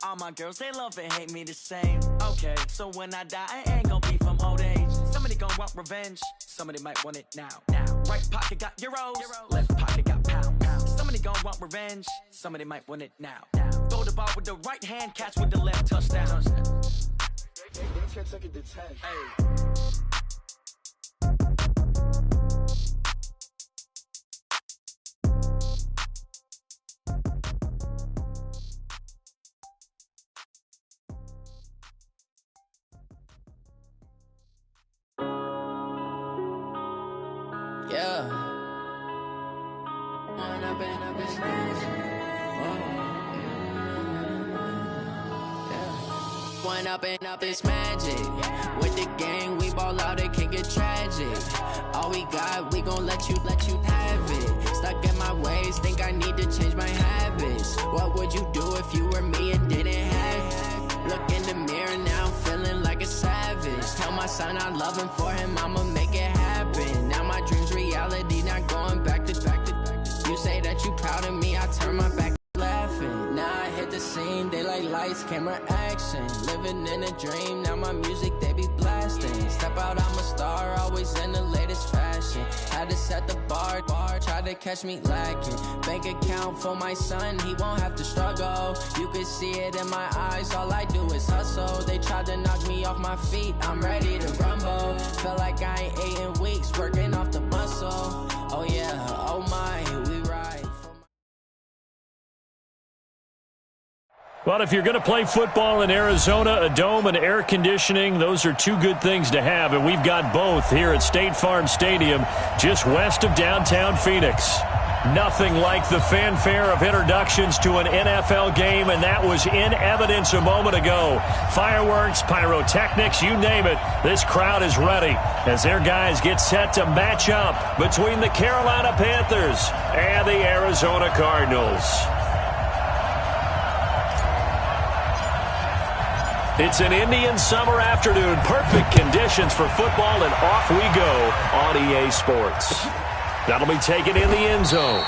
All my girls, they love and hate me the same. Okay, so when I die, I ain't gonna be from old age. Somebody gonna want revenge, somebody might want it now. Right pocket got euros, left pocket got pounds. Somebody gonna want revenge, somebody might want it now. Throw the ball with the right hand, catch with the left, touchdown. Yeah. One up and up is magic. With the gang, we ball out, it can get tragic. All we got, we gon' let you have it. Stuck in my ways, think I need to change my habits. What would you do if you were me and didn't have it? Look in the mirror now, I'm feeling like a savage. Tell my son I love him, for him I'ma make it happen. Now my dream's reality, not going back to. You say that you proud of me, I turn my back laughing. Now I hit the scene, they like lights, camera, action. Living in a dream, now my music they be blasting. Step out, I'm a star, always in the latest fashion. Had to set the bar, try to catch me lacking. Bank account for my son, he won't have to struggle. You can see it in my eyes, all I do is hustle. They tried to knock me off my feet, I'm ready to rumble. Feel like I ain't ate in weeks, working off the muscle. Oh yeah, oh my, we ride. Well, if you're going to play football in Arizona, a dome and air conditioning, those are two good things to have, and we've got both here at State Farm Stadium, just west of downtown Phoenix. Nothing like the fanfare of introductions to an NFL game, and that was in evidence a moment ago. Fireworks, pyrotechnics, you name it, this crowd is ready as their guys get set to match up between the Carolina Panthers and the Arizona Cardinals. It's an Indian summer afternoon. Perfect conditions for football, and off we go on EA Sports. That'll be taken in the end zone.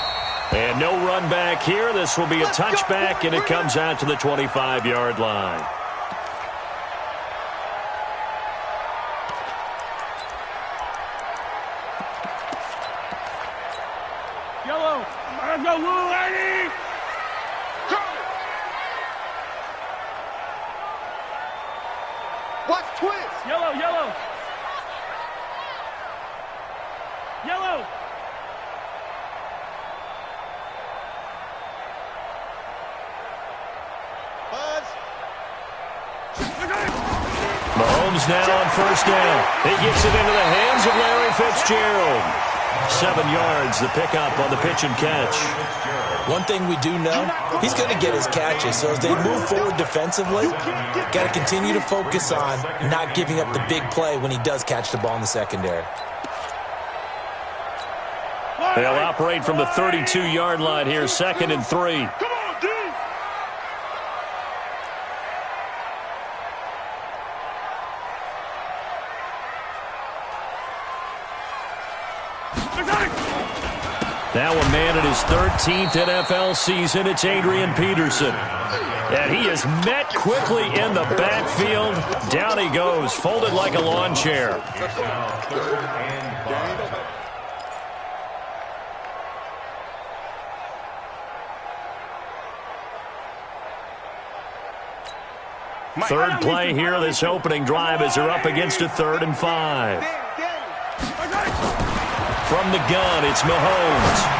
And no run back here. This will be a touchback, and it comes out to the 25-yard line. Yellow. Let's go, Lou, lady. Watch twist. Yellow, yellow. Yellow. Buzz. Mahomes now on first down. He gets it into the hands of Larry Fitzgerald. 7 yards, the pickup on the pitch and catch. One thing we do know, he's going to get his catches. So as they move forward defensively, got to continue to focus on not giving up the big play when he does catch the ball in the secondary. They'll operate from the 32-yard line here, 2nd and 3. Now a man in his 13th NFL season, it's Adrian Peterson. And he is met quickly in the backfield. Down he goes, folded like a lawn chair. Third play here, this opening drive as they're up against a 3rd and 5. From the gun, it's Mahomes.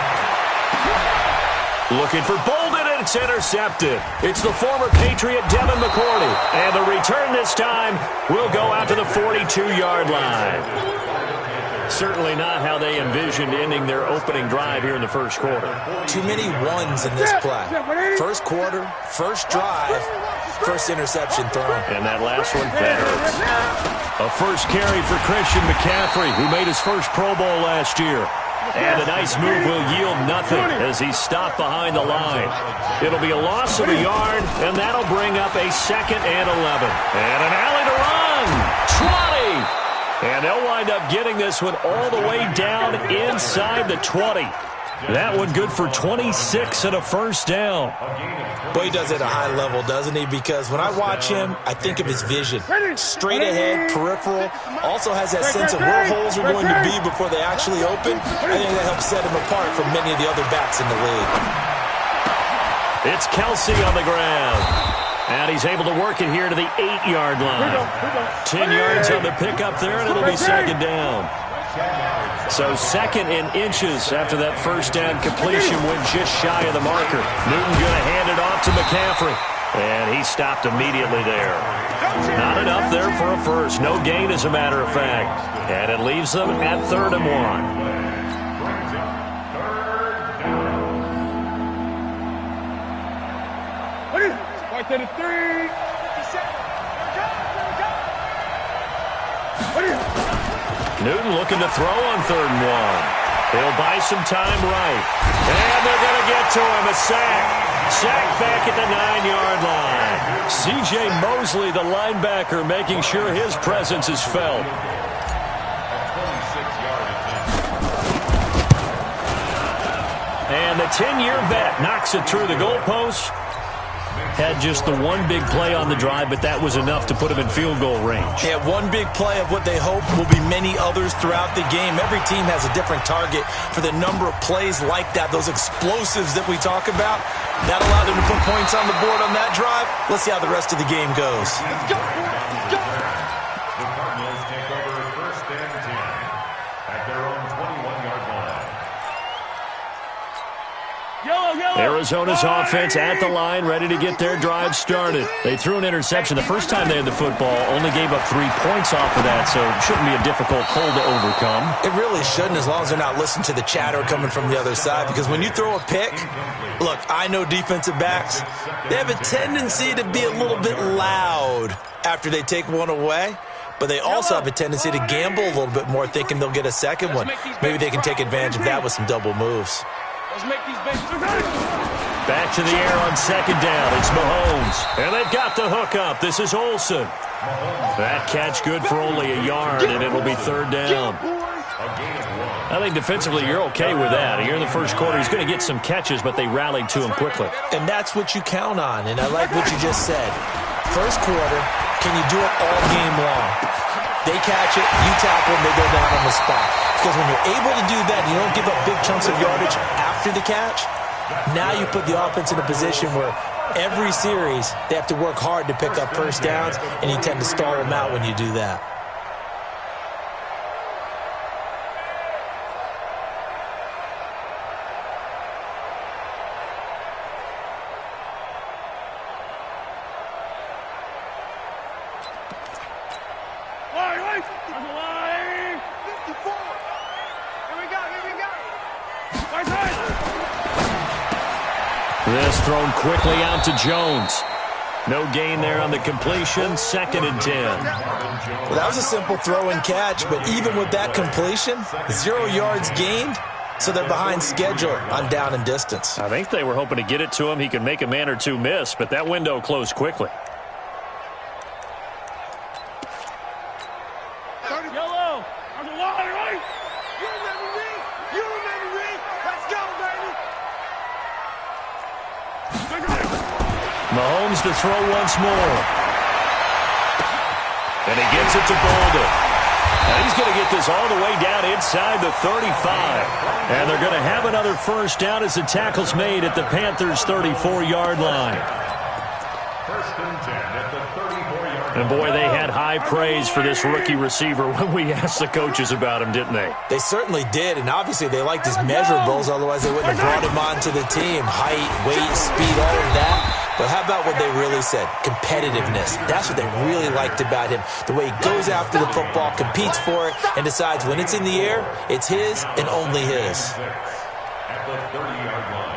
Looking for Bolden, and it's intercepted. It's the former Patriot Devin McCourty. And the return this time will go out to the 42-yard line. Certainly not how they envisioned ending their opening drive here in the first quarter. Too many ones in this play. First quarter, first drive, first interception thrown. And that last one, that hurts. A first carry for Christian McCaffrey, who made his first Pro Bowl last year. And a nice move will yield nothing as he's stopped behind the line. It'll be a loss of a yard, and that'll bring up a 2nd and 11. And an alley to run. 20. And they'll wind up getting this one all the way down inside the 20. That one good for 26 and a first down. Boy, he does it at a high level, doesn't he? Because when I watch him, I think of his vision. Straight ahead, peripheral. Also has that sense of where holes are going to be before they actually open. I think that helps set him apart from many of the other backs in the league. It's Kelsey on the ground. And he's able to work it here to the 8-yard line. 10 yards on the pickup there, and it'll be second down. So second in inches after that first down completion went just shy of the marker. Newton going to hand it off to McCaffrey. And he stopped immediately there. Not enough there for a first. No gain, as a matter of fact. And it leaves them at 3rd and 1. Right to the 3. Newton looking to throw on 3rd and 1. He'll buy some time right. And they're going to get to him. A sack. Sack back at the 9-yard line. C.J. Mosley, the linebacker, making sure his presence is felt. And the 10-year vet knocks it through the goalpost. Had just the one big play on the drive, but that was enough to put him in field goal range. Yeah, one big play of what they hope will be many others throughout the game. Every team has a different target for the number of plays like that, those explosives that we talk about. That allowed them to put points on the board on that drive. Let's see how the rest of the game goes. The Cardinals take over 1st and 10 at their own 21-yard line. Arizona's offense at the line, ready to get their drive started. They threw an interception the first time they had the football, only gave up 3 points off of that, so it shouldn't be a difficult hole to overcome. It really shouldn't, as long as they're not listening to the chatter coming from the other side, because when you throw a pick, look, I know defensive backs, they have a tendency to be a little bit loud after they take one away. But they also have a tendency to gamble a little bit more, thinking they'll get a second one. Maybe they can take advantage of that with some double moves. Back to the air on 2nd down. It's Mahomes. And they've got the hook up. This is Olsen. That catch good for only a yard, and it'll be 3rd down. I think defensively you're okay with that. Here in the first quarter, he's going to get some catches, but they rallied to him quickly. And that's what you count on, and I like what you just said. First quarter, can you do it all game long? They catch it, you tackle them, they go down on the spot. Because when you're able to do that, you don't give up big chunks of yardage after the catch, now you put the offense in a position where every series they have to work hard to pick up first downs, and you tend to stall them out when you do that. This thrown quickly out to Jones. No gain there on the completion. 2nd and 10. Well, that was a simple throw and catch, but even with that completion, 0 yards gained, so they're behind schedule on down and distance. I think they were hoping to get it to him. He could make a man or two miss, but that window closed quickly. Mahomes to throw once more. And he gets it to Bolden. And he's going to get this all the way down inside the 35. And they're going to have another first down as the tackle's made at the Panthers' 34-yard line. 1st and 10 at the 34-yard line. And boy, they had high praise for this rookie receiver when we asked the coaches about him, didn't they? They certainly did, and obviously they liked his measurables, otherwise they wouldn't have brought him onto the team. Height, weight, speed, all of that. But how about what they really said? Competitiveness. That's what they really liked about him. The way he goes after the football, competes for it, and decides when it's in the air, it's his and only his. At the 30-yard line.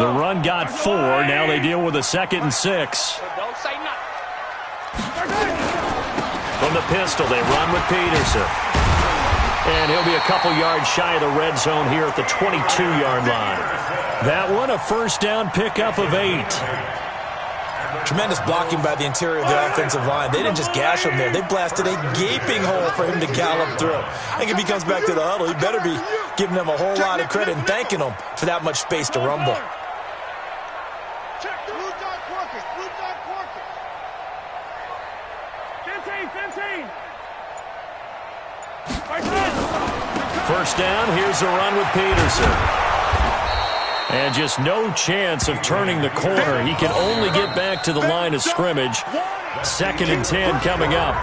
The run got 4. Now they deal with a 2nd and 6. From the pistol, they run with Peterson. And he'll be a couple yards shy of the red zone here at the 22-yard line. That one, a first down pickup of 8. At the Tremendous blocking by the interior of the offensive line. They didn't just gash him there. They blasted a gaping hole for him to gallop through. I think if he comes back to the huddle, he better be giving them a whole lot of credit and thanking them for that much space to rumble. First down, here's a run with Peterson. And just no chance of turning the corner. He can only get back to the line of scrimmage. 2nd and 10 coming up.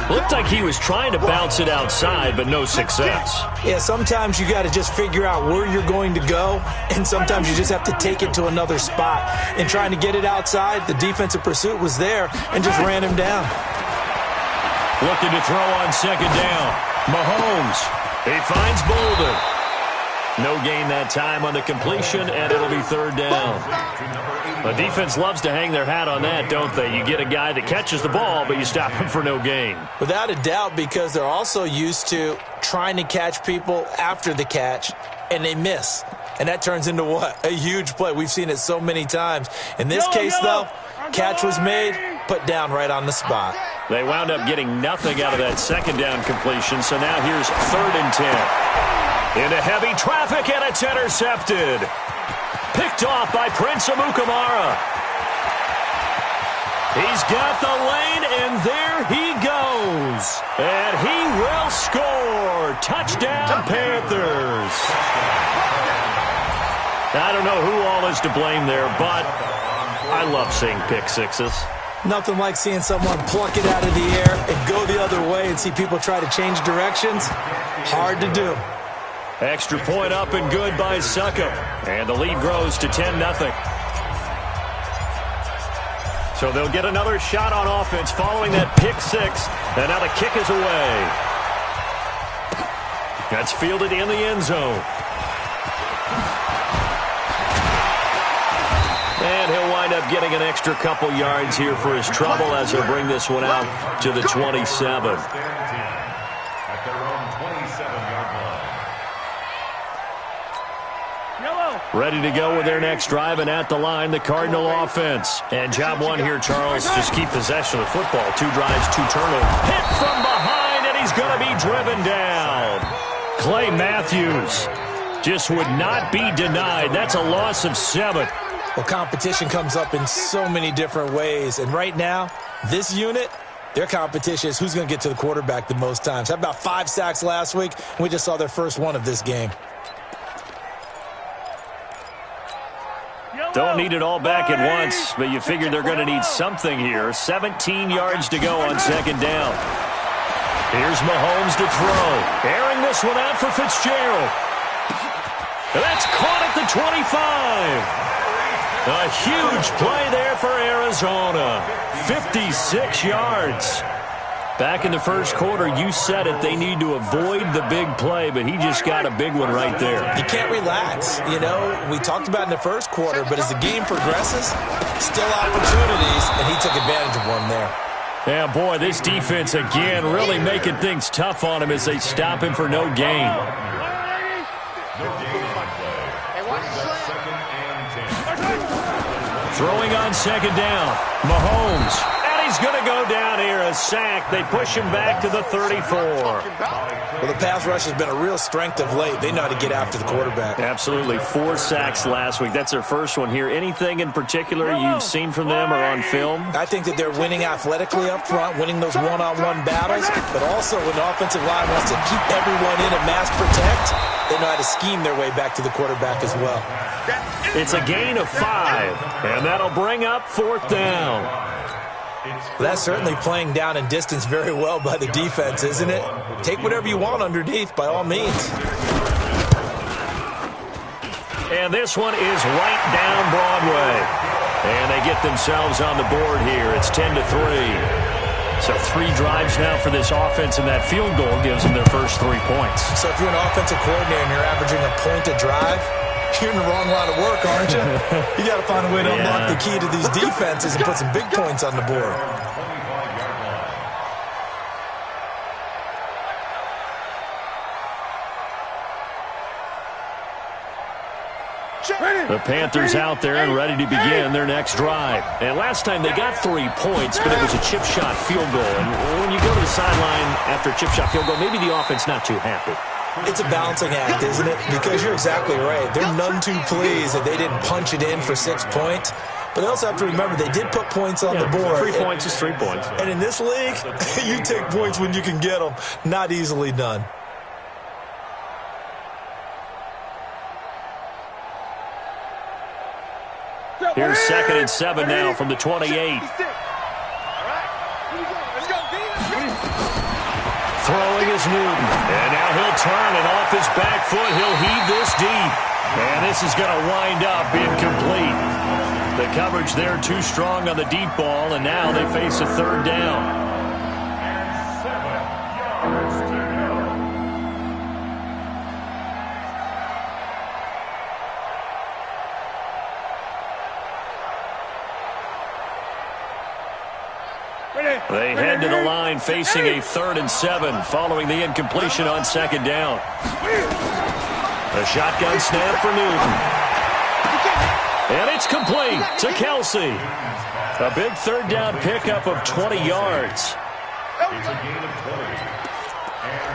Looked like he was trying to bounce it outside, but no success. Yeah, sometimes you got to just figure out where you're going to go, and sometimes you just have to take it to another spot. And trying to get it outside, the defensive pursuit was there and just ran him down. Looking to throw on 2nd down. Mahomes. He finds Boulder. No gain that time on the completion, and it'll be 3rd down. The defense loves to hang their hat on that, don't they? You get a guy that catches the ball, but you stop him for no gain. Without a doubt, because they're also used to trying to catch people after the catch, and they miss. And that turns into what? A huge play. We've seen it so many times. In this case, though, catch was made, put down right on the spot. They wound up getting nothing out of that 2nd down completion, so now here's 3rd and 10. Into heavy traffic, and it's intercepted. Picked off by Prince Amukamara. He's got the lane, and there he goes. And he will score. Touchdown, Panthers. I don't know who all is to blame there, but I love seeing pick sixes. Nothing like seeing someone pluck it out of the air and go the other way and see people try to change directions. Hard to do. Extra point up and good by Succop. And the lead grows to 10-0. So they'll get another shot on offense following that pick six. And now the kick is away. That's fielded in the end zone. And he'll wind up getting an extra couple yards here for his trouble as he'll bring this one out to the 27. Ready to go with their next drive, and at the line, the Cardinal offense. And job one here, Charles, just keep possession of the football. 2 drives, 2 turnovers. Hit from behind, and he's going to be driven down. Clay Matthews just would not be denied. That's a loss of 7. Well, competition comes up in so many different ways. And right now, this unit, their competition is who's going to get to the quarterback the most times. How about 5 sacks last week? We just saw their first one of this game. Don't need it all back at once, but you figure they're going to need something here. 17 yards to go on 2nd down. Here's Mahomes to throw. Airing this one out for Fitzgerald. That's caught at the 25. A huge play there for Arizona. 56 yards. Back in the first quarter, you said it, they need to avoid the big play, but he just got a big one right there. You can't relax. You know, we talked about in the first quarter, but as the game progresses, still opportunities, and he took advantage of one there. Yeah, boy, this defense again really making things tough on him as they stop him for no gain. Throwing on 2nd down, Mahomes. He's going to go down here, a sack. They push him back to the 34. Well, the pass rush has been a real strength of late. They know how to get after the quarterback. Absolutely. 4 sacks last week. That's their first one here. Anything in particular you've seen from them or on film? I think that they're winning athletically up front, winning those one-on-one battles, but also when the offensive line wants to keep everyone in and mass protect, they know how to scheme their way back to the quarterback as well. It's a gain of 5, and that'll bring up 4th down. Well, that's certainly playing down and distance very well by the defense, isn't it? Take whatever you want underneath, by all means. And this one is right down Broadway. And they get themselves on the board here. It's 10-3. So 3 drives now for this offense, and that field goal gives them their first 3 points. So if you're an offensive coordinator and you're averaging a point a drive, you're in the wrong line of work, aren't you? You got to find a way to unlock the key to these defenses and put some big points on the board. The Panthers out there and ready to begin their next drive. And last time they got 3 points, but it was a chip shot field goal. And when you go to the sideline after a chip shot field goal, maybe the offense not too happy. It's a balancing act, isn't it? Because you're exactly right. They're none too pleased that they didn't punch it in for 6 points. But they also have to remember they did put points on the board. 3 points is 3 points. And in this league, you take points when you can get them. Not easily done. Here's 2nd and 7 now from the 28. Throwing is Newton. And now he'll turn, and off his back foot, he'll heave this deep. And this is going to wind up incomplete. The coverage there too strong on the deep ball, and now they face a 3rd down. And 7 yards to go. They head to the line facing a 3rd and 7 following the incompletion on 2nd down. A shotgun snap for Newton. And it's complete to Kelsey. A big 3rd down pickup of 20 yards. It's a gain of 20.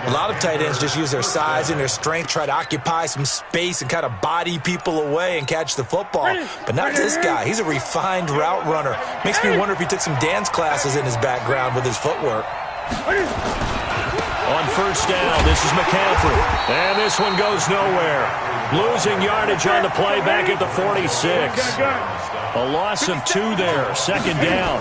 A lot of tight ends just use their size and their strength, try to occupy some space and kind of body people away and catch the football. But not this guy. He's a refined route runner. Makes me wonder if he took some dance classes in his background with his footwork. On 1st down, this is McCaffrey. And this one goes nowhere. Losing yardage on the play back at the 46. A loss of 2 there. 2nd down.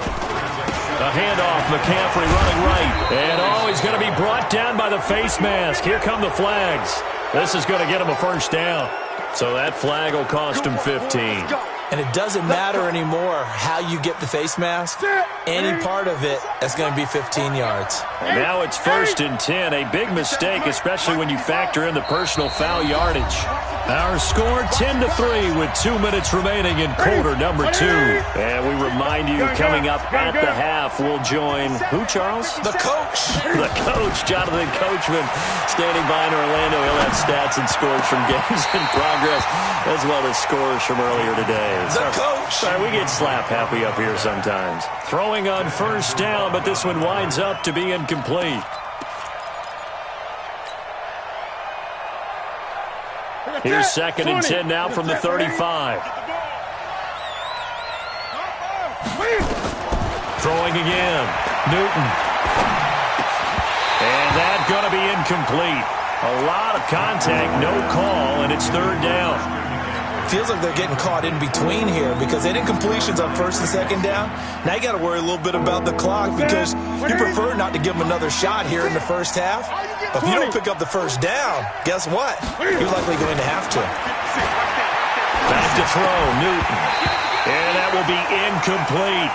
A handoff, McCaffrey running right. And, he's going to be brought down by the face mask. Here come the flags. This is going to get him a 1st down. So that flag will cost him 15. And it doesn't matter anymore how you get the face mask. Any part of it, that's going to be 15 yards. And now it's 1st and 10. A big mistake, especially when you factor in the personal foul yardage. Our score 10-3 with 2 minutes remaining in quarter number 2. And we remind you, coming up at the half, we'll join who, Charles? The coach. The coach, Jonathan Coachman, standing by in Orlando. He'll have stats and scores from games in progress, as well as scores from earlier today. The coach. Sorry, we get slap happy up here sometimes. Throwing on 1st down, but this one winds up to be incomplete. Here's 2nd and 10 now from the 35. Throwing again. Newton. And that's going to be incomplete. A lot of contact, no call, and it's 3rd down. Feels like they're getting caught in between here because they did completions on 1st and 2nd down. Now you got to worry a little bit about the clock because you prefer not to give them another shot here in the 1st half. But if you don't pick up the 1st down, guess what? You're likely going to have to. Back to throw, Newton. And that will be incomplete.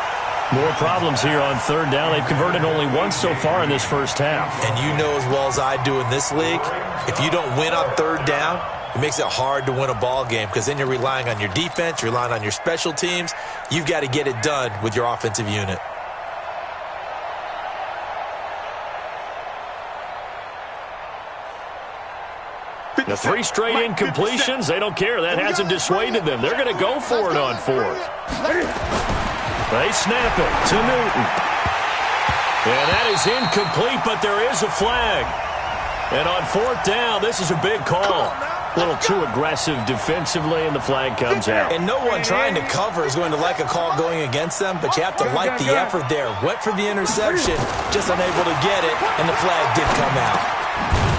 More problems here on 3rd down. They've converted only once so far in this 1st half. And you know as well as I do in this league, if you don't win on 3rd down, it makes it hard to win a ball game because then you're relying on your defense, you're relying on your special teams. You've got to get it done with your offensive unit. The 3 straight incompletions, they don't care. That hasn't dissuaded them. They're going to go for it on 4th. They snap it to Newton. And that is incomplete, but there is a flag. And on 4th down, this is a big call. A little too aggressive defensively, and the flag comes out. And no one trying to cover is going to like a call going against them, but you have to like the effort there. Went for the interception, just unable to get it, and the flag did come out.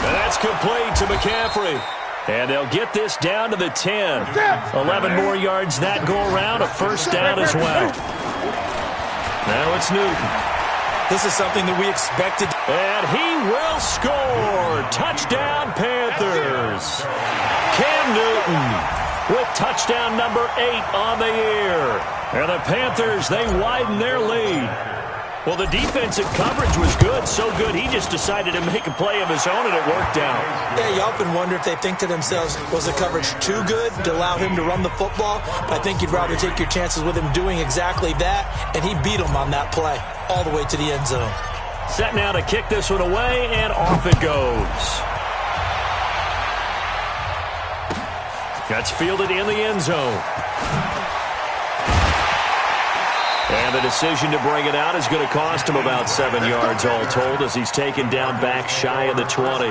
And that's complete to McCaffrey. And they'll get this down to the 10. 11 more yards that go around, a 1st down as well. Now it's Newton. This is something that we expected. And he will score. Touchdown, Panthers. Cam Newton with touchdown number 8 on the year. And the Panthers, they widen their lead. Well, the defensive coverage was good, so good he just decided to make a play of his own, and it worked out. Yeah, you often wonder if they think to themselves, was the coverage too good to allow him to run the football? I think you'd rather take your chances with him doing exactly that, and he beat him on that play all the way to the end zone. Set now to kick this one away, and off it goes. That's fielded in the end zone. And the decision to bring it out is going to cost him about 7 yards all told as he's taken down back shy of the 20.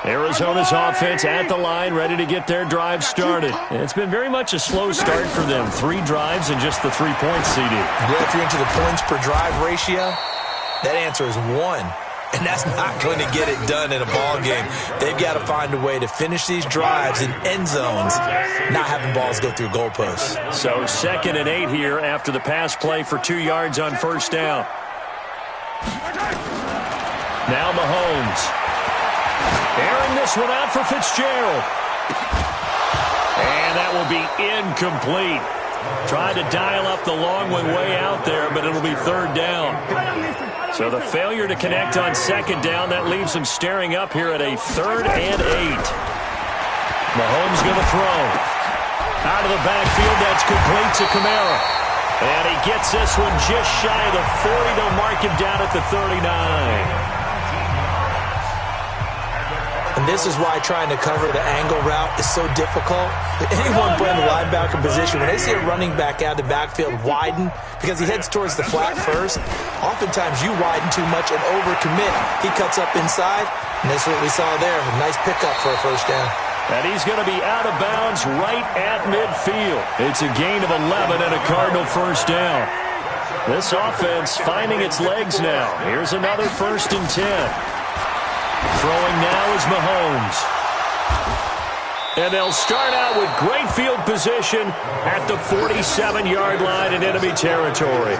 Arizona's offense at the line, ready to get their drive started. It's been very much a slow start for them. 3 drives and just the 3 points, CD. Yeah, if you're into the points per drive ratio, that answer is 1. And that's not going to get it done in a ball game. They've got to find a way to finish these drives in end zones, not having balls go through goalposts. So 2nd and 8 here after the pass play for 2 yards on first down. Now Mahomes. Airing this one out for Fitzgerald. And that will be incomplete. Tried to dial up the long one way out there, but it'll be 3rd down. So the failure to connect on 2nd down, that leaves him staring up here at a 3rd and 8. Mahomes going to throw. Out of the backfield, that's complete to Kamara. And he gets this one just shy of the 40. They'll mark him down at the 39. And this is why trying to cover the angle route is so difficult. Anyone playing the linebacker position, when they see a running back out of the backfield widen, because he heads towards the flat first, oftentimes you widen too much and overcommit. He cuts up inside, and that's what we saw there. A nice pickup for a first down. And he's going to be out of bounds right at midfield. It's a gain of 11 and a Cardinal first down. This offense finding its legs now. Here's another 1st and 10. Throwing now is Mahomes. And they'll start out with great field position at the 47-yard line in enemy territory.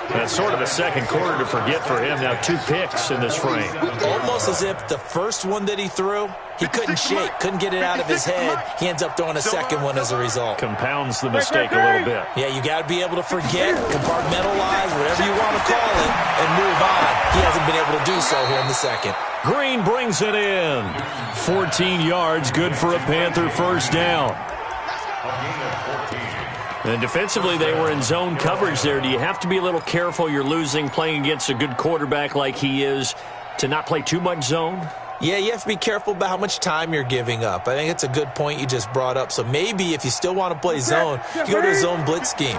That's sort of a second quarter to forget for him. Now 2 picks in this frame. Almost as if the first one that he threw, he couldn't shake, couldn't get it out of his head. He ends up throwing a second one as a result. Compounds the mistake a little bit. Yeah, you got to be able to forget, compartmentalize, whatever you want to call it, and move on. He hasn't been able to do so here in the second. Green brings it in. 14 yards, good for a Panther first down. And defensively, they were in zone coverage there. Do you have to be a little careful? You're losing playing against a good quarterback like he is to not play too much zone? Yeah, you have to be careful about how much time you're giving up. I think it's a good point you just brought up. So maybe if you still want to play zone, you go to a zone blitz scheme.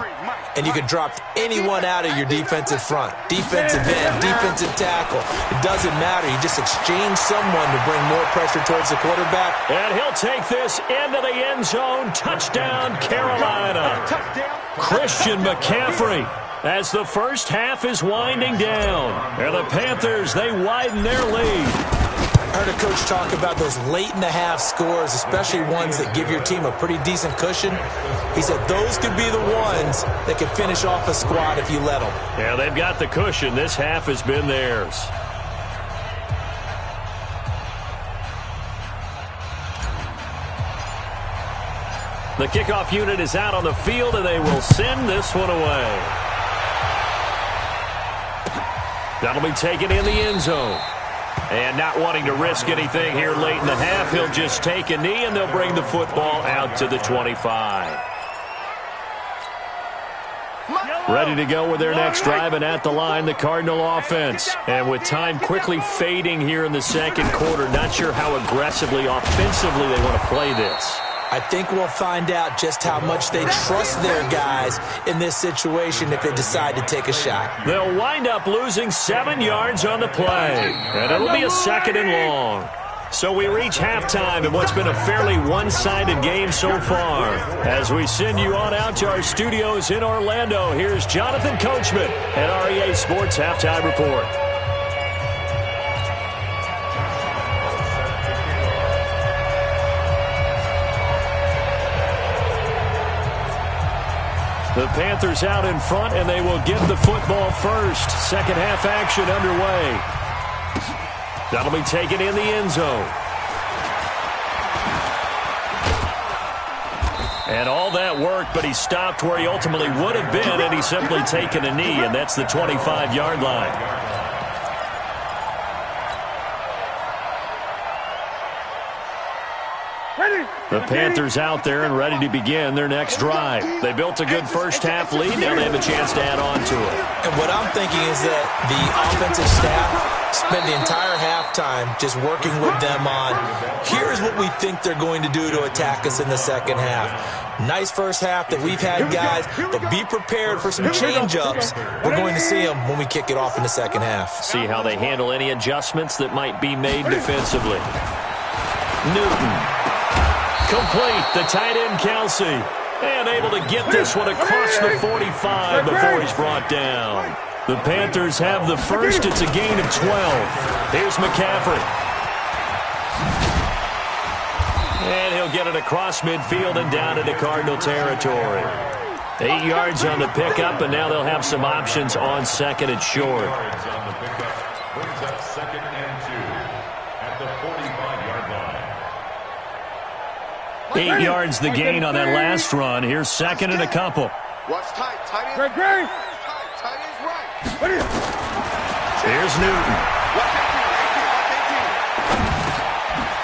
And you can drop anyone out of your defensive front, defensive end, defensive tackle. It doesn't matter. You just exchange someone to bring more pressure towards the quarterback. And he'll take this into the end zone. Touchdown, Carolina. Christian McCaffrey as the first half is winding down. And the Panthers, they widen their lead. I heard a coach talk about those late-in-the-half scores, especially ones that give your team a pretty decent cushion. He said those could be the ones that can finish off a squad if you let them. Yeah, they've got the cushion. This half has been theirs. The kickoff unit is out on the field, and they will send this one away. That'll be taken in the end zone. And not wanting to risk anything here late in the half, he'll just take a knee, and they'll bring the football out to the 25. Ready to go with their next drive, and at the line, the Cardinal offense. And with time quickly fading here in the second quarter, not sure how aggressively, offensively they want to play this. I think we'll find out just how much they trust their guys in this situation if they decide to take a shot. They'll wind up losing 7 yards on the play, and it'll be a 2nd and long. So we reach halftime in what's been a fairly one-sided game so far. As we send you on out to our studios in Orlando, here's Jonathan Coachman at REA Sports Halftime Report. The Panthers out in front, and they will get the football first. Second half action underway. That'll be taken in the end zone. And all that work, but he stopped where he ultimately would have been, and he's simply taken a knee, and that's the 25-yard line. The Panthers out there and ready to begin their next drive. They built a good first-half lead. Now they have a chance to add on to it. And what I'm thinking is that the offensive staff spent the entire halftime just working with them on, here's what we think they're going to do to attack us in the second half. Nice first half that we've had, guys, but be prepared for some change-ups. We're going to see them when we kick it off in the second half. See how they handle any adjustments that might be made defensively. Newton. Complete. The tight end, Kelsey. And able to get this one across the 45 before he's brought down. The Panthers have the first. It's a gain of 12. Here's McCaffrey. And he'll get it across midfield and down into Cardinal territory. 8 yards on the pickup, and now they'll have some options on second and short. Brings up 2nd and 2 at the 45-yard line. 8 yards the gain on that last run. Here's second and a couple. Watch tight. Tight end. Great. Tight end's right. Here's Newton.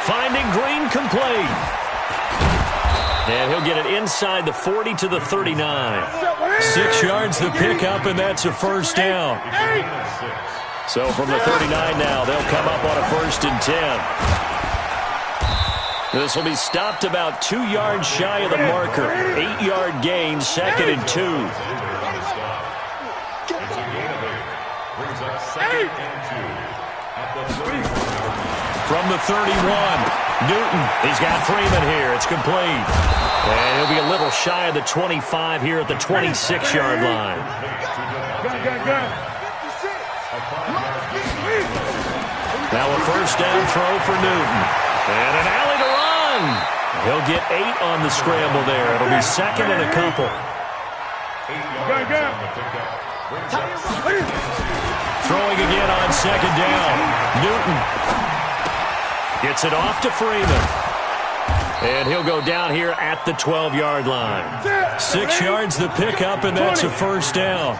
Finding Green complete. And he'll get it inside the 40 to the 39. 6 yards the pickup, and that's a first down. So from the 39 now, they'll come up on a 1st and 10. This will be stopped about 2 yards shy of the marker. 8-yard gain, 2nd and 2. From the 31, Newton. He's got Freeman here. It's complete. And he'll be a little shy of the 25 here at the 26-yard line. Now a first down throw for Newton. And an alley to run. He'll get 8 on the scramble there. It'll be second and a couple. Throwing again on second down. Newton gets it off to Freeman. And he'll go down here at the 12-yard line. 6 yards the pickup, and that's a first down.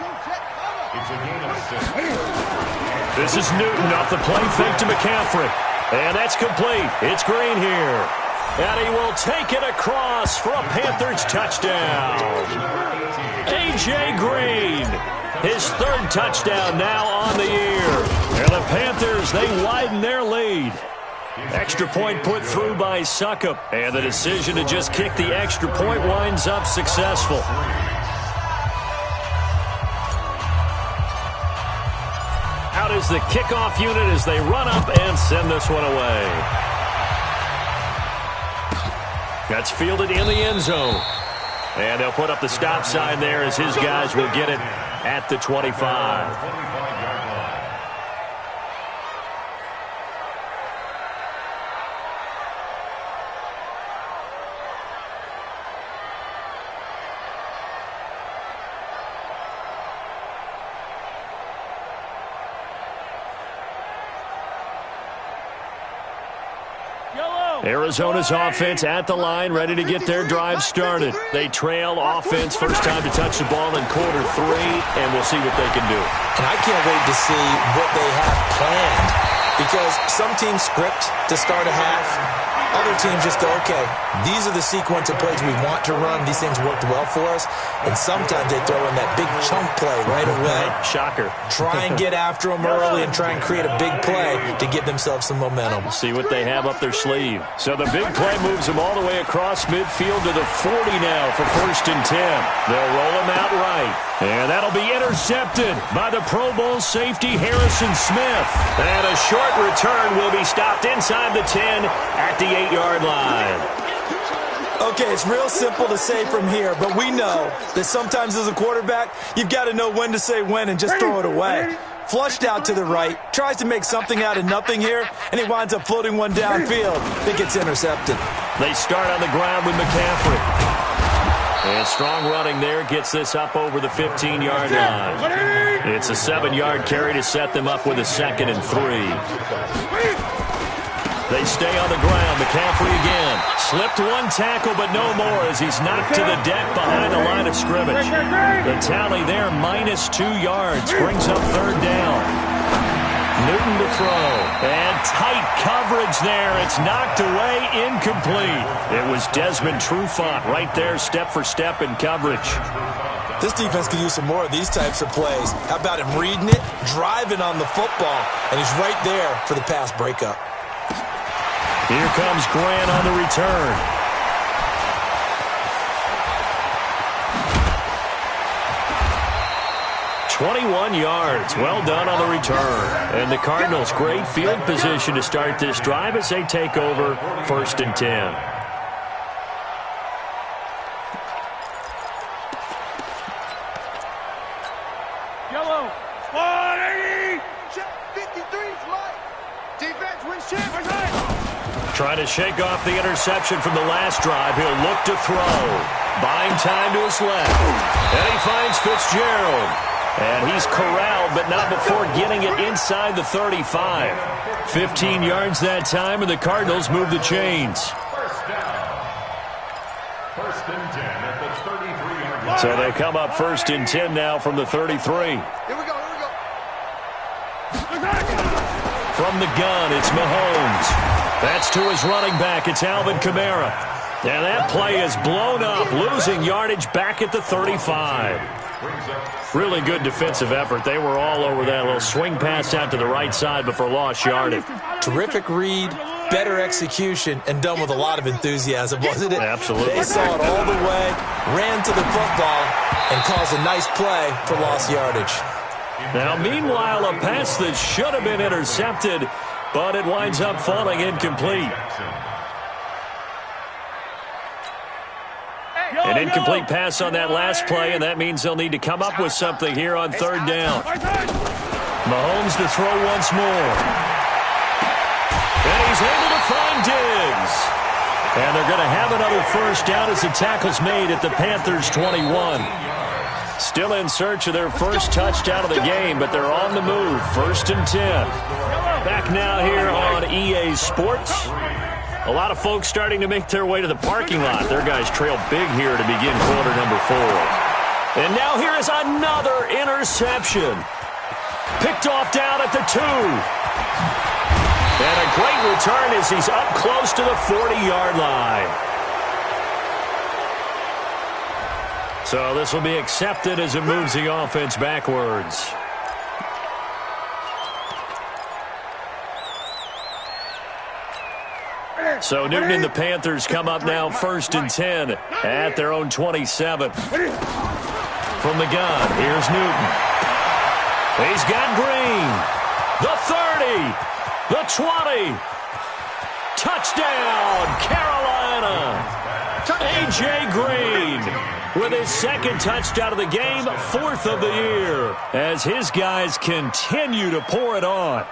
This is Newton off the play fake to McCaffrey. And that's complete. It's Green here. And he will take it across for a Panthers touchdown. A.J. Green. His 3rd touchdown now on the year. And the Panthers, they widen their lead. Extra point put through by Suckup. And the decision to just kick the extra point winds up successful. Out is the kickoff unit as they run up and send this one away. That's fielded in the end zone. And they'll put up the stop sign there as his guys will get it at the 25. Arizona's offense at the line, ready to get their drive started. They trail offense, first time to touch the ball in quarter 3, and we'll see what they can do. And I can't wait to see what they have planned, because some teams script to start a half. Other teams just go, okay, these are the sequence of plays we want to run. These things worked well for us. And sometimes they throw in that big chunk play right away. Shocker. Try and get after them early and try and create a big play to give themselves some momentum. See what they have up their sleeve. So the big play moves them all the way across midfield to the 40 now for 1st and 10. They'll roll him out right. And that'll be intercepted by the Pro Bowl safety Harrison Smith. And a short return will be stopped inside the 10 at the 8-yard line. Okay, it's real simple to say from here, but we know that sometimes as a quarterback, you've got to know when to say when and just throw it away. Flushed out to the right, tries to make something out of nothing here, and he winds up floating one downfield that gets intercepted. They start on the ground with McCaffrey. And strong running there gets this up over the 15-yard line. It's a 7-yard carry to set them up with a 2nd and 3. They stay on the ground. McCaffrey again. Slipped one tackle, but no more as he's knocked to the deck behind the line of scrimmage. The tally there, -2 yards, brings up 3rd down. Newton to throw. And tight coverage there. It's knocked away, incomplete. It was Desmond Trufant right there, step for step in coverage. This defense could use some more of these types of plays. How about him reading it, driving on the football, and he's right there for the pass breakup. Here comes Grant on the return. 21 yards. Well done on the return. And the Cardinals, great field position to start this drive as they take over 1st and 10. Yellow. 180. 53's Mike. Defense wins championship. Trying to shake off the interception from the last drive. He'll look to throw. Buying time to his left. And he finds Fitzgerald. And he's corralled, but not before getting it inside the 35. 15 yards that time, and the Cardinals move the chains. First down. 1st and 10 at the 33-yard line. So they come up 1st and 10 now from the 33. Here we go. From the gun, it's Mahomes. That's to his running back. It's Alvin Kamara. And that play is blown up, losing yardage back at the 35. Really good defensive effort. They were all over that little swing pass out to the right side before lost yardage. Terrific read, better execution, and done with a lot of enthusiasm, wasn't it? Absolutely. They saw it all the way, ran to the football, and caused a nice play for lost yardage. Now, meanwhile, a pass that should have been intercepted, but it winds up falling incomplete. An incomplete pass on that last play, and that means they'll need to come up with something here on 3rd down. Mahomes to throw once more. And he's able to find Diggs. And they're going to have another 1st down as the tackle's made at the Panthers' 21. Still in search of their first touchdown of the game, but they're on the move. 1st and 10. Back now here on EA Sports. A lot of folks starting to make their way to the parking lot. Their guys trail big here to begin quarter number 4. And now here is another interception. Picked off down at the 2. And a great return as he's up close to the 40-yard line. So this will be accepted as it moves the offense backwards. So Newton and the Panthers come up now 1st and 10 at their own 27. From the gun, here's Newton. He's got Green. The 30. The 20. Touchdown, Carolina. A.J. Green with his 2nd touchdown of the game, 4th of the year, as his guys continue to pour it on.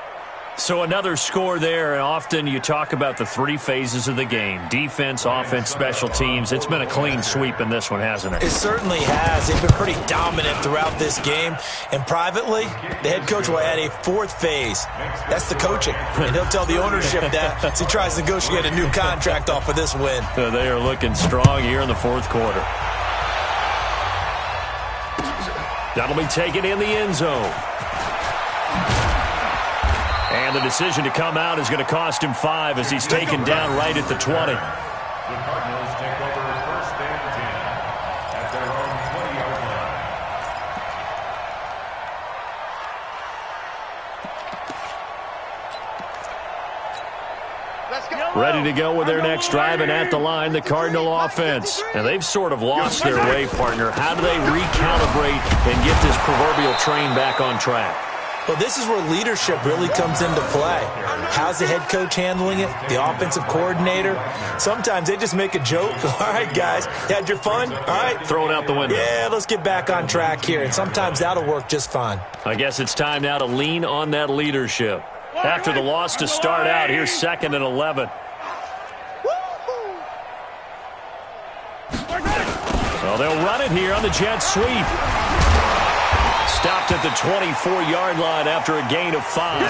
So another score there, and often you talk about the 3 phases of the game. Defense, offense, special teams. It's been a clean sweep in this one, hasn't it? It certainly has. They've been pretty dominant throughout this game. And privately, the head coach will add a 4th phase. That's the coaching. And he'll tell the ownership that as he tries to negotiate a new contract off of this win. So they are looking strong here in the 4th quarter. That'll be taken in the end zone. And the decision to come out is going to cost him 5 as he's taken down right at the 20. The Cardinals take over 1st and 10 at their own 20-yard line. Ready to go with their next drive, and at the line, the Cardinal offense. And they've sort of lost their way, partner. How do they recalibrate and get this proverbial train back on track? Well, this is where leadership really comes into play. How's the head coach handling it? The offensive coordinator? Sometimes they just make a joke. All right, guys, had your fun? All right. Throw it out the window. Yeah, let's get back on track here. And sometimes that'll work just fine. I guess it's time now to lean on that leadership. After the loss to start out, here's 2nd and 11. Well, they'll run it here on the jet sweep. Stopped at the 24-yard line after a gain of 5.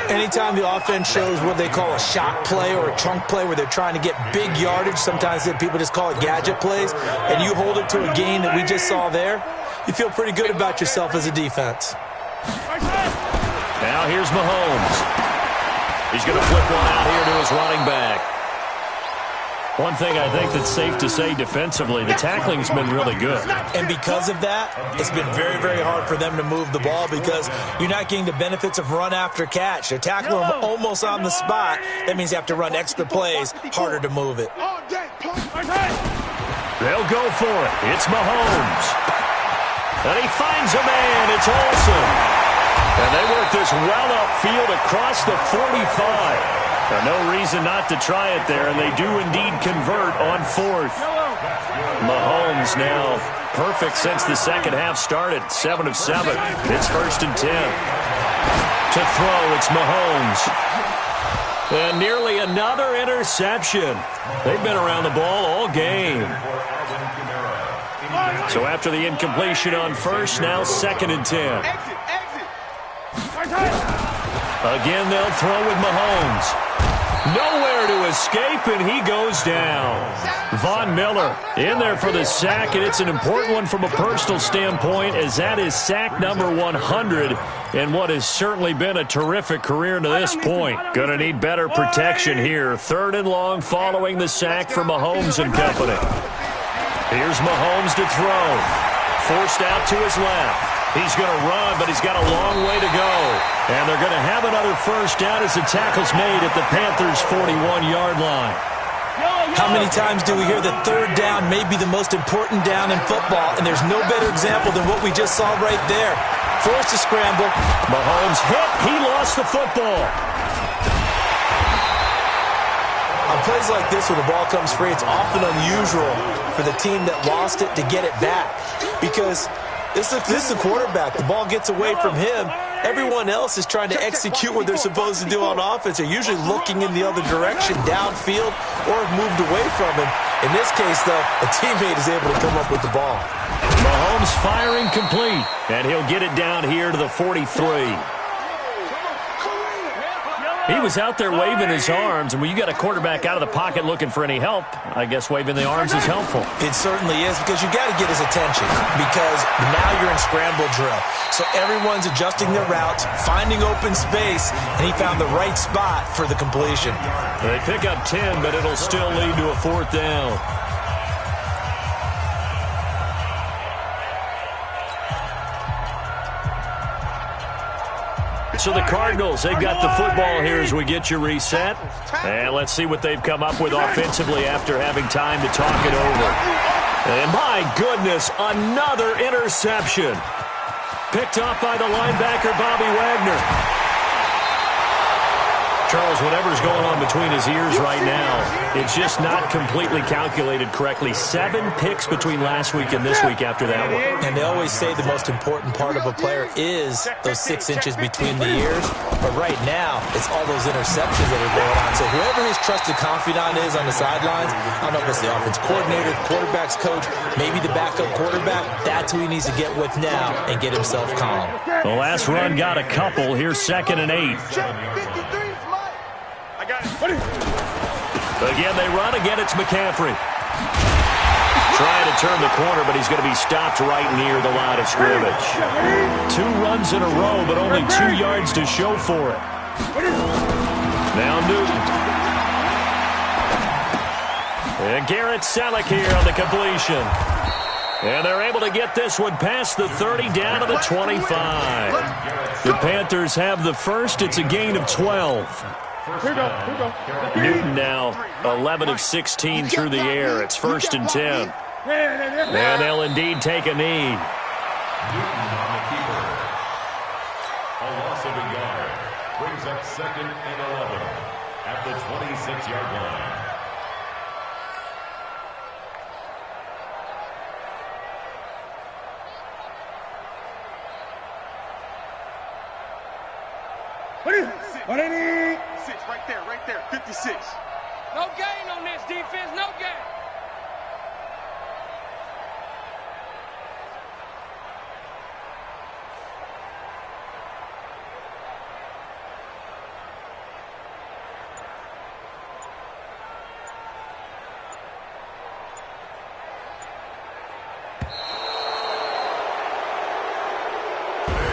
Anytime the offense shows what they call a shot play or a chunk play where they're trying to get big yardage, sometimes people just call it gadget plays, and you hold it to a gain that we just saw there, you feel pretty good about yourself as a defense. Now here's Mahomes. He's going to flip one out here to his running back. One thing I think that's safe to say defensively, the tackling's been really good. And because of that, it's been very, very hard for them to move the ball because you're not getting the benefits of run after catch. They're tackling them almost on the spot. That means you have to run extra plays, harder to move it. They'll go for it. It's Mahomes. And he finds a man. It's Olsen. And they work this well upfield across the 45. No reason not to try it there, and they do indeed convert on fourth. Mahomes now perfect since the second half started. 7 of 7. It's 1st and 10. To throw, it's Mahomes. And nearly another interception. They've been around the ball all game. So after the incompletion on first, now 2nd and 10. Again, they'll throw with Mahomes. Nowhere to escape, and he goes down. Von Miller in there for the sack, and it's an important one from a personal standpoint, as that is sack number 100 in what has certainly been a terrific career to this point. Going to need better protection here. 3rd and long following the sack for Mahomes and company. Here's Mahomes to throw. Forced out to his left. He's going to run, but he's got a long way to go. And they're going to have another first down as the tackle's made at the Panthers' 41-yard line. How many times do we hear that 3rd down may be the most important down in football, and there's no better example than what we just saw right there. Forced to scramble. Mahomes hit. He lost the football. On plays like this, when the ball comes free, it's often unusual for the team that lost it to get it back because this is the quarterback. The ball gets away from him. Everyone else is trying to execute what they're supposed to do on offense. They're usually looking in the other direction, downfield, or have moved away from him. In this case, though, a teammate is able to come up with the ball. Mahomes firing complete, and he'll get it down here to the 43. He was out there waving his arms, and when you got a quarterback out of the pocket looking for any help, I guess waving the arms is helpful. It certainly is, because you got to get his attention, because now you're in scramble drill. So everyone's adjusting their routes, finding open space, and he found the right spot for the completion. They pick up 10, but it'll still lead to a 4th down. So the Cardinals, they've got the football here as we get you reset. And let's see what they've come up with offensively after having time to talk it over. And my goodness, another interception. Picked off by the linebacker, Bobby Wagner. Charles, whatever's going on between his ears right now, it's just not completely calculated correctly. 7 picks between last week and this week after that one. And they always say the most important part of a player is those 6 inches between the ears. But right now, it's all those interceptions that are going on. So whoever his trusted confidant is on the sidelines, I don't know if it's the offense coordinator, the quarterback's coach, maybe the backup quarterback, that's who he needs to get with now and get himself calm. The last run got a couple. Here's 2nd and 8. Again, they run. Again, it's McCaffrey. Trying to turn the corner, but he's going to be stopped right near the line of scrimmage. 2 runs in a row, but only 2 yards to show for it. Now Newton. And Garrett Selleck here on the completion. And they're able to get this one past the 30 down to the 25. The Panthers have the first. It's a gain of 12. Newton now 11 of 16 through the air. It's 1st and 10. And they'll indeed take a knee. Newton on the keeper. A loss of a yard brings up 2nd and 11 at the 26-yard line. What do you need? 6, right there, 56. No gain on this defense, no gain.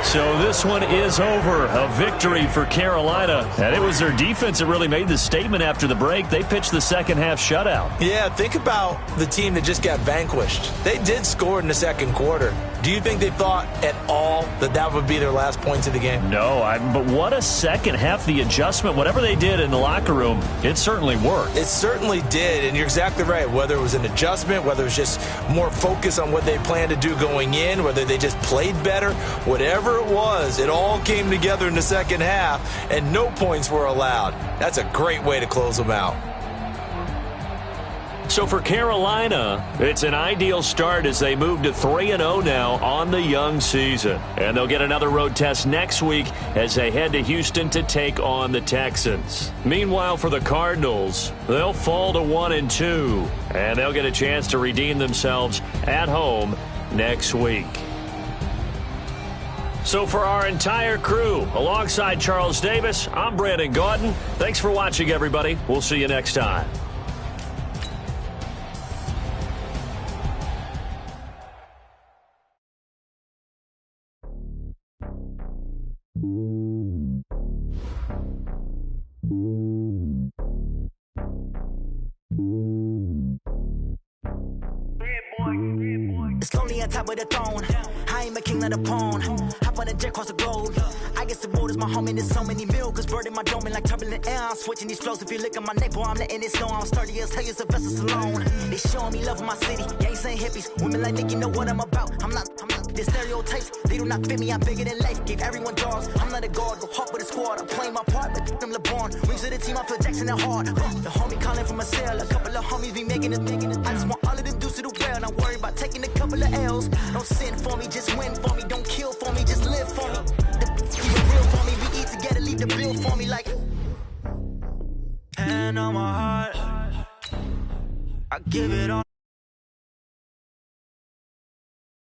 So this one is over. A victory for Carolina. And it was their defense that really made the statement after the break. They pitched the second half shutout. Yeah, think about the team that just got vanquished. They did score in the second quarter. Do you think they thought at all that that would be their last points of the game? No, but what a second half. The adjustment, whatever they did in the locker room, it certainly worked. It certainly did, and you're exactly right. Whether it was an adjustment, whether it was just more focus on what they planned to do going in, whether they just played better, whatever it was, it all came together in the second half, and no points were allowed. That's a great way to close them out. So for Carolina, it's an ideal start as they move to 3-0 now on the young season. And they'll get another road test next week as they head to Houston to take on the Texans. Meanwhile, for the Cardinals, they'll fall to 1-2, and they'll get a chance to redeem themselves at home next week. So for our entire crew, alongside Charles Davis, I'm Brandon Gaudin. Thanks for watching, everybody. We'll see you next time. It's lonely on top of the throne. I ain't a king of the pawn. Hop on a jet across the globe. I guess the road is my home and there's so many milk. Bird in my dome and like turbulent air. I'm switching these flows. If you look at my neck, boy, I'm letting it snow. I'm sturdy as hell, it's a vessel alone. They showing me love in my city. Gangs ain't hippies. Women like Nick, you know what I'm about. I'm not. The stereotypes, they do not fit me. I'm bigger than life. Gave everyone dogs. I'm not a guard. Go hard with a squad. I'm playing my part, but them LeBron. Rings of the team, I feel Jackson and hard. The homie calling from a cell. A couple of homies be making it. I just want all of them dudes to do well. Not worry about taking a couple of L's. Don't sin for me, just win for me. Don't kill for me, just live for me. Keep it real for me. We eat together, leave the bill for me like. Hand on my heart, I give it all.